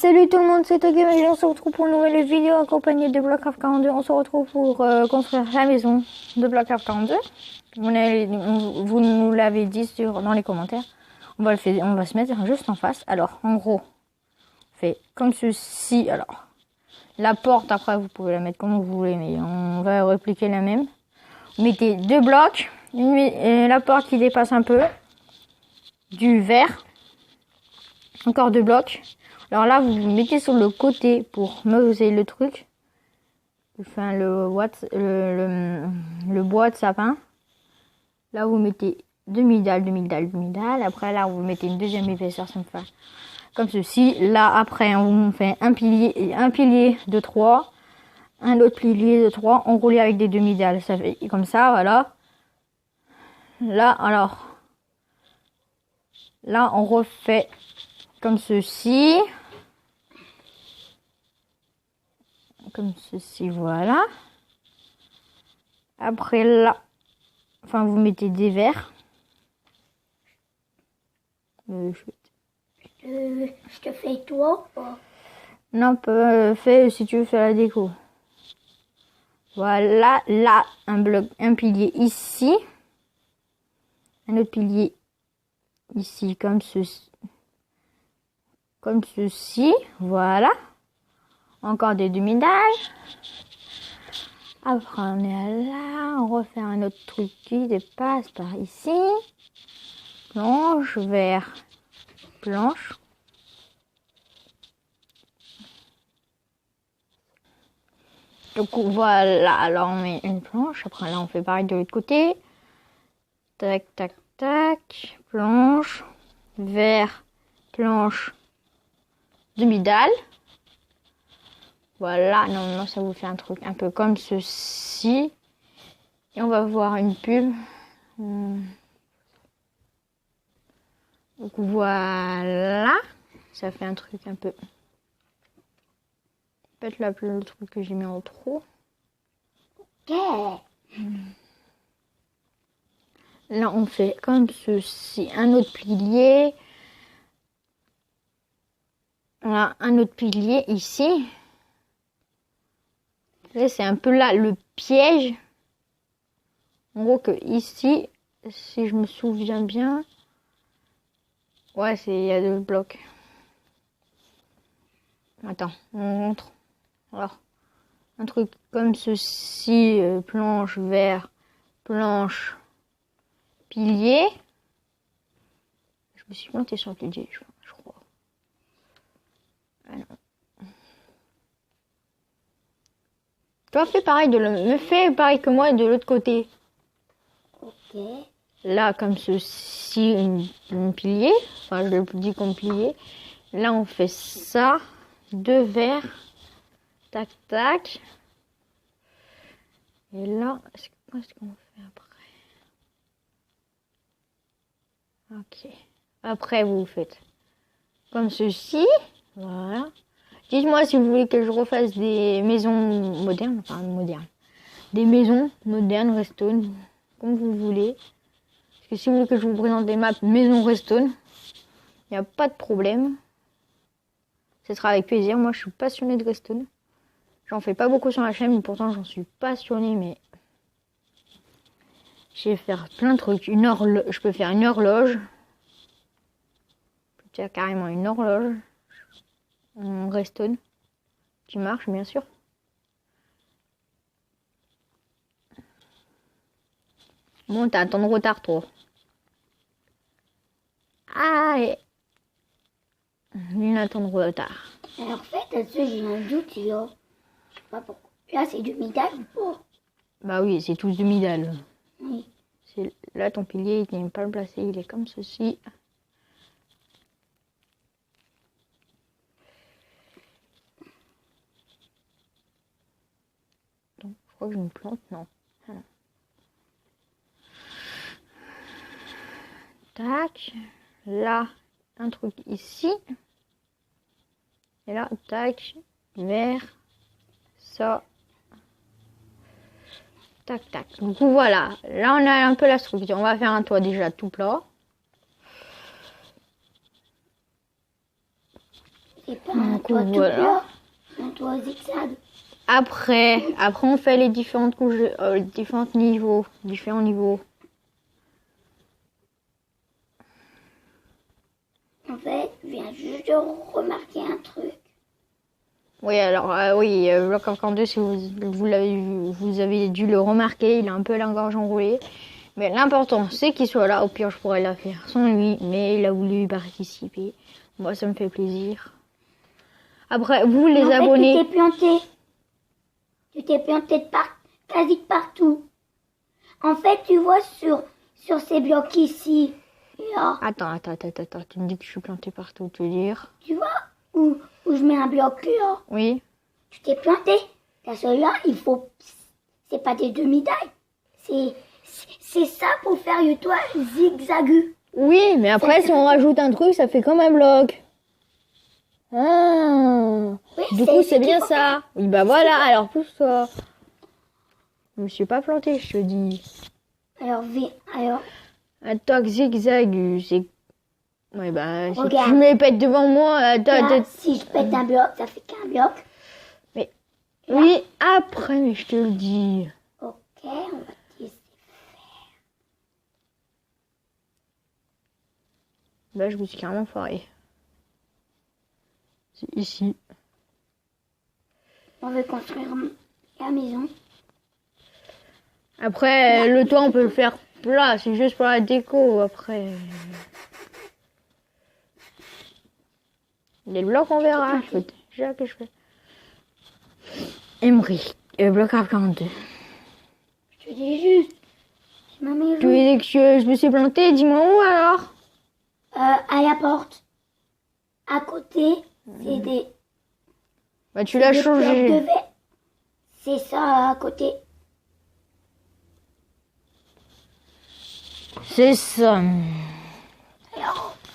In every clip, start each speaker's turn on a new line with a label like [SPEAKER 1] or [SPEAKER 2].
[SPEAKER 1] Salut tout le monde, c'est Togame et on se retrouve pour une nouvelle vidéo accompagnée de Blockcraft 42. On se retrouve pour construire la maison de Blockcraft 42. Vous nous l'avez dit dans les commentaires. On va se mettre juste en face. Alors, en gros, on fait comme ceci. Alors, la porte, après, vous pouvez la mettre comme vous voulez, mais on va répliquer la même. Vous mettez deux blocs, la porte qui dépasse un peu, du vert, encore deux blocs. Alors là, vous vous mettez sur le côté pour mesurer le truc. Enfin, le bois de sapin. Là, vous mettez demi-dalle. Après, là, vous mettez une deuxième épaisseur, comme ceci. Là, après, on fait un pilier de 3. Un autre pilier de 3 enroulé avec des demi-dalles. Ça fait comme ça, voilà. Là, alors. Là, on refait comme ceci. Comme ceci, voilà. Après là, enfin vous mettez des verres.
[SPEAKER 2] Je te fais toi ou pas?
[SPEAKER 1] Non, fais si tu veux faire la déco. Voilà, là un pilier ici, un autre pilier ici comme ceci, voilà. Encore des demi-dalles. Après on est là, on refait un autre truc qui dépasse par ici. Planche, vert, planche. Donc voilà, alors on met une planche. Après là on fait pareil de l'autre côté. Tac, tac, tac. Planche, vert, planche, demi-dalle. Voilà, normalement ça vous fait un truc un peu comme ceci. Et on va voir une pub. Donc voilà, ça fait un truc un peu. Peut-être le truc que j'ai mis en trop.
[SPEAKER 2] Ok.
[SPEAKER 1] Là on fait comme ceci, un autre pilier. Voilà, un autre pilier ici. Là, c'est un peu là le piège. En gros que ici, si je me souviens bien, ouais, il y a deux blocs. Attends, on montre. Alors, un truc comme ceci, planche, vert, planche, pilier. Je me suis plantée sur le pilier, je crois. Ah non. Toi, fais pareil que moi de l'autre côté.
[SPEAKER 2] Ok.
[SPEAKER 1] Là, comme ceci, un pilier. Enfin, je le dis comme pilier. Là, on fait ça. Deux verres. Tac, tac. Et là, qu'est-ce qu'on fait après? Ok. Après, vous faites comme ceci. Voilà. Dites-moi si vous voulez que je refasse des maisons modernes. Enfin, modernes. Des maisons modernes, Redstone. Comme vous voulez. Parce que si vous voulez que je vous présente des maps maison Redstone, il n'y a pas de problème. Ce sera avec plaisir. Moi, je suis passionnée de Redstone. J'en fais pas beaucoup sur la chaîne, mais pourtant, j'en suis passionnée. Mais je vais faire plein de trucs. Je peux faire une horloge. Je peux faire carrément une horloge. En Redstone. Qui marche, bien sûr. Bon, t'as un temps de retard, toi. Allez. Une attend de retard.
[SPEAKER 2] Alors, en fait, j'ai un doute, là. Je sais pas pourquoi. Là, c'est demi-dalle ou pas?
[SPEAKER 1] Bah oui, c'est tous demi-dalles.
[SPEAKER 2] Oui.
[SPEAKER 1] Là, ton pilier, il n'est pas placé. Il est comme ceci. Donc, je crois que je me plante. Non. Voilà. Tac. Là, un truc ici. Et là, tac. Vert. Ça. Tac, tac. Donc voilà. Là, on a un peu la structure. On va faire un toit déjà tout plat.
[SPEAKER 2] Et pas
[SPEAKER 1] Du
[SPEAKER 2] un
[SPEAKER 1] coup,
[SPEAKER 2] toit tout
[SPEAKER 1] voilà.
[SPEAKER 2] plat, un toit zigzag.
[SPEAKER 1] Après, on fait les différentes couches, différents niveaux.
[SPEAKER 2] En fait, je viens juste de remarquer un truc.
[SPEAKER 1] Oui, alors, Block of 42, si vous l'avez vu, vous avez dû le remarquer, il a un peu la gorge enroulée. Mais l'important, c'est qu'il soit là. Au pire, je pourrais la faire sans lui, mais il a voulu y participer. Moi, ça me fait plaisir. Après, vous, les
[SPEAKER 2] En fait,
[SPEAKER 1] abonnés...
[SPEAKER 2] tu t'es planté. Tu t'es planté quasi partout. En fait, tu vois sur ces blocs ici, là,
[SPEAKER 1] Attends, tu me dis que je suis plantée partout, tu veux dire?
[SPEAKER 2] tu vois où je mets un bloc là.
[SPEAKER 1] Oui.
[SPEAKER 2] Tu t'es planté. Là, celui-là, c'est pas des demi-tailles. C'est ça pour faire le toit zigzagu.
[SPEAKER 1] Oui, mais après, si on rajoute un truc, ça fait comme un bloc. Ah.
[SPEAKER 2] Oui,
[SPEAKER 1] Du coup, c'est bien ça. Oui, bah voilà, alors pousse-toi. Je me suis pas plantée, je te dis.
[SPEAKER 2] Alors,
[SPEAKER 1] Un toc zigzag, c'est... Ouais, bah, si
[SPEAKER 2] Regarde.
[SPEAKER 1] tu me les pètes devant moi,
[SPEAKER 2] là, si je pète un bloc, ça fait qu'un bloc.
[SPEAKER 1] Mais...
[SPEAKER 2] Là.
[SPEAKER 1] Oui, après, mais je te le dis.
[SPEAKER 2] Ok, on va laisser.
[SPEAKER 1] Là, je me suis carrément foirée. C'est ici.
[SPEAKER 2] On veut construire la maison.
[SPEAKER 1] Après, le toit, on peut le faire plat. C'est juste pour la déco, après. Les blocs, on verra. Je fais déjà que je fais. Emery, bloc A42.
[SPEAKER 2] Je te dis juste. C'est ma maison.
[SPEAKER 1] Tu veux dire que je me suis plantée? Dis-moi où alors?
[SPEAKER 2] À la porte. À côté, c'est des...
[SPEAKER 1] Bah, tu l'as
[SPEAKER 2] des blocs de
[SPEAKER 1] changé.
[SPEAKER 2] verre. C'est ça, à côté.
[SPEAKER 1] C'est ça.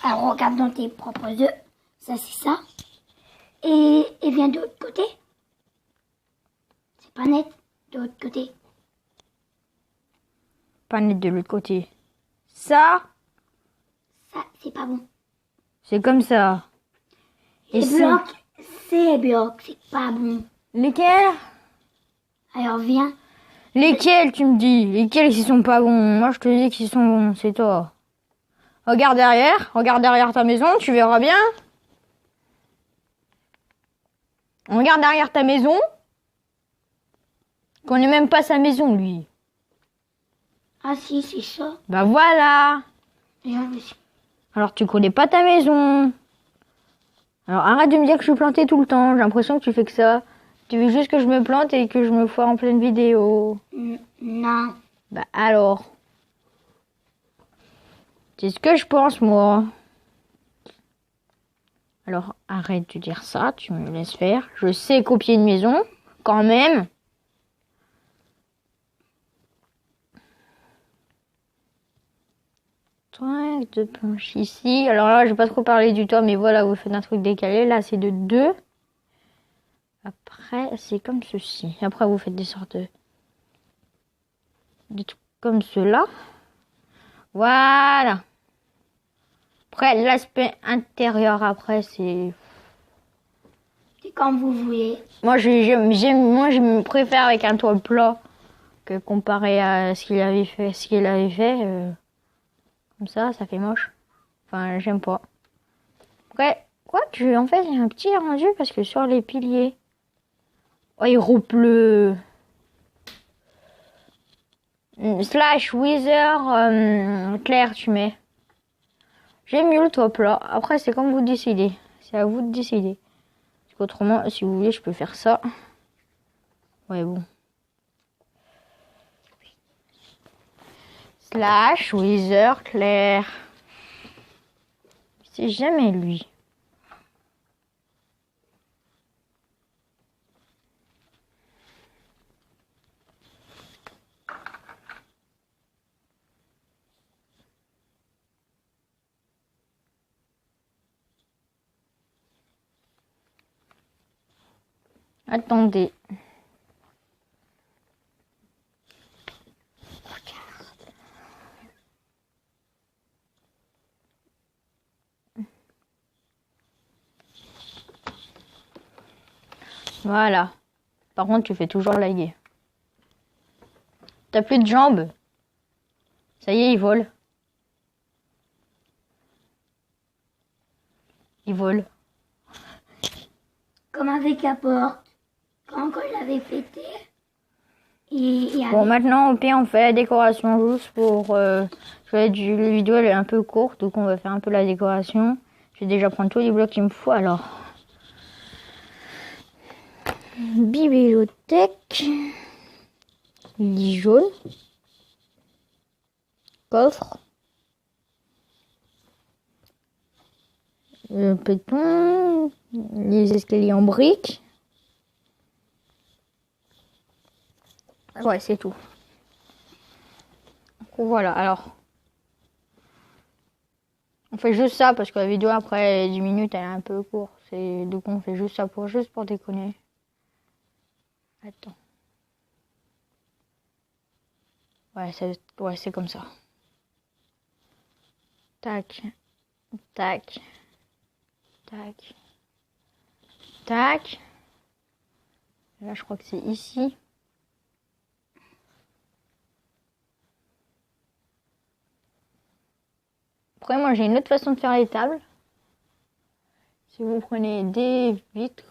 [SPEAKER 2] Alors regarde dans tes propres yeux. Ça, c'est ça. Et viens de l'autre côté. C'est pas net. De l'autre côté.
[SPEAKER 1] Pas net de l'autre côté. Ça,
[SPEAKER 2] Ça, c'est pas bon.
[SPEAKER 1] c'est comme ça. Et
[SPEAKER 2] Les blocs, c'est blocs. C'est pas bon.
[SPEAKER 1] Lesquels?
[SPEAKER 2] Alors viens.
[SPEAKER 1] Lesquels, tu me dis? Lesquels qui sont pas bons? Moi, je te dis qu'ils sont bons, c'est toi. Regarde derrière ta maison, tu verras bien. On regarde derrière ta maison. Qu'on n'est même pas sa maison, lui.
[SPEAKER 2] Ah si, c'est ça.
[SPEAKER 1] Bah voilà.
[SPEAKER 2] Regarde.
[SPEAKER 1] Alors tu connais pas ta maison. Alors arrête de me dire que je suis plantée tout le temps. J'ai l'impression que tu fais que ça. Tu veux juste que je me plante et que je me foire en pleine vidéo.
[SPEAKER 2] Non.
[SPEAKER 1] Bah alors. C'est ce que je pense, moi. Alors arrête de dire ça. Tu me laisses faire. Je sais copier une maison. Quand même. De planche ici. Alors là, je vais pas trop parler du toit, mais voilà, vous faites un truc décalé. Là, c'est de 2. Après, c'est comme ceci. Après, vous faites des sortes de trucs comme cela. Voilà. Après, l'aspect intérieur, après, c'est...
[SPEAKER 2] C'est comme vous voulez.
[SPEAKER 1] Moi, je me préfère avec un toit plat que comparé à ce qu'il avait fait. Comme ça fait moche. Enfin, j'aime pas. Après, quoique, en fait, il y a un petit rendu parce que sur les piliers... Oh, il repleut. Slash Wither clair, tu mets. J'aime mieux le toit plat. Après, c'est comme vous décidez. C'est à vous de décider. Parce qu'autrement, si vous voulez, je peux faire ça. Ouais, bon. Slash Wither clair. C'est jamais lui. Attendez. Voilà. Par contre, tu fais toujours laguer. T'as plus de jambes. Ça y est, il vole. Il vole.
[SPEAKER 2] Comme avec la porte. Quand je l'avais fêté. Et
[SPEAKER 1] Bon, maintenant, au pire, on fait la décoration juste pour... la vidéo, elle est un peu courte, donc on va faire un peu la décoration. Je vais déjà prendre tous les blocs qu'il me faut, alors. Bibliothèque. Lit jaune. Coffre. Le béton. Les escaliers en briques. Ouais, c'est tout. Donc, voilà, alors. On fait juste ça parce que la vidéo après 10 minutes elle est un peu courte. Donc on fait juste ça juste pour déconner. Attends. Ouais, c'est comme ça. Tac. Tac. Tac. Tac. Là je crois que c'est ici. Après moi j'ai une autre façon de faire les tables. Si vous prenez des vitres.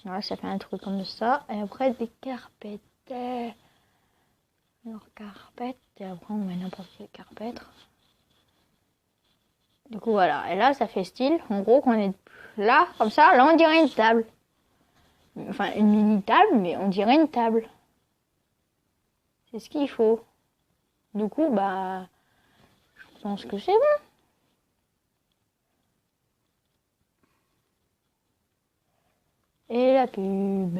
[SPEAKER 1] Voilà, ça fait un truc comme ça. Et après des carpettes. Alors carpette. Et après on met n'importe quelle carpette. Du coup voilà. Et là ça fait style. En gros qu'on est là, comme ça. Là on dirait une table. Enfin une mini table, mais on dirait une table. C'est ce qu'il faut. Du coup bah... Je pense que c'est bon. Et la pub.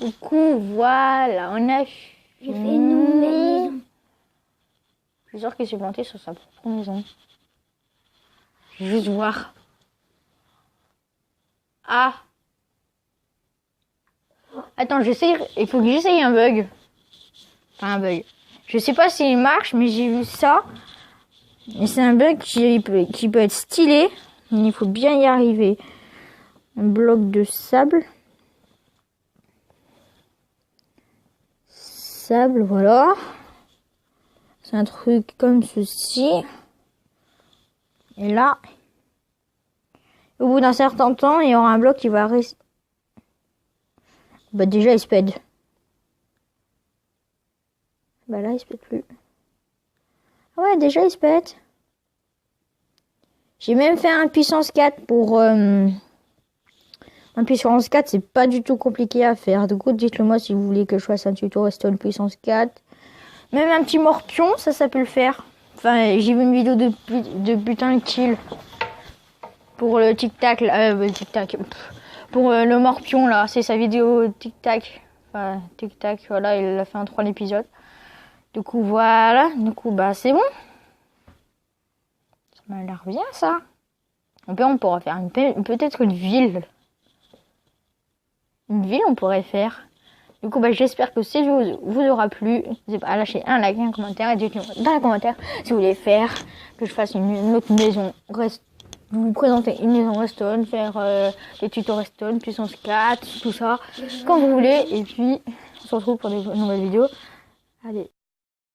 [SPEAKER 1] Du coup, voilà, on a fini.
[SPEAKER 2] j'ai fait une nouvelle maison.
[SPEAKER 1] Je suis sûre qu'il s'est planté sur sa propre maison. Je vais juste voir. Ah. Attends, j'essaye. Il faut que j'essaye un bug. Enfin, un bug. Je sais pas s'il marche, mais j'ai vu ça. Et c'est un bug qui peut être stylé. Mais il faut bien y arriver. Un bloc de sable. Sable, voilà. C'est un truc comme ceci. Et là, au bout d'un certain temps, il y aura un bloc qui va rester. Bah déjà, il se pète. Bah là, il se pète plus. Ah ouais, déjà, il se pète. J'ai même fait un puissance 4 pour... Un puissance 4, c'est pas du tout compliqué à faire. Du coup, dites-le moi si vous voulez que je fasse un tuto redstone puissance 4. Même un petit morpion, ça peut le faire. Enfin, j'ai vu une vidéo de putain de kill. Pour le tic-tac, tic-tac. Pour le morpion, là. C'est sa vidéo tic-tac. Enfin, tic-tac, voilà, il l'a fait en 3 épisodes. Du coup, voilà. Du coup, bah, c'est bon. Ça m'a l'air bien, ça. On pourra faire peut-être une ville. Une ville, on pourrait faire. Du coup, bah, j'espère que cette vidéo vous aura plu. N'hésitez pas à lâcher un like, un commentaire. Et dites-moi dans les commentaires si vous voulez faire que je fasse une autre maison. Vous présenter une maison redstone, faire des tutos redstone, puissance 4, tout ça. Quand vous voulez. Et puis, on se retrouve pour de nouvelles vidéos. Allez.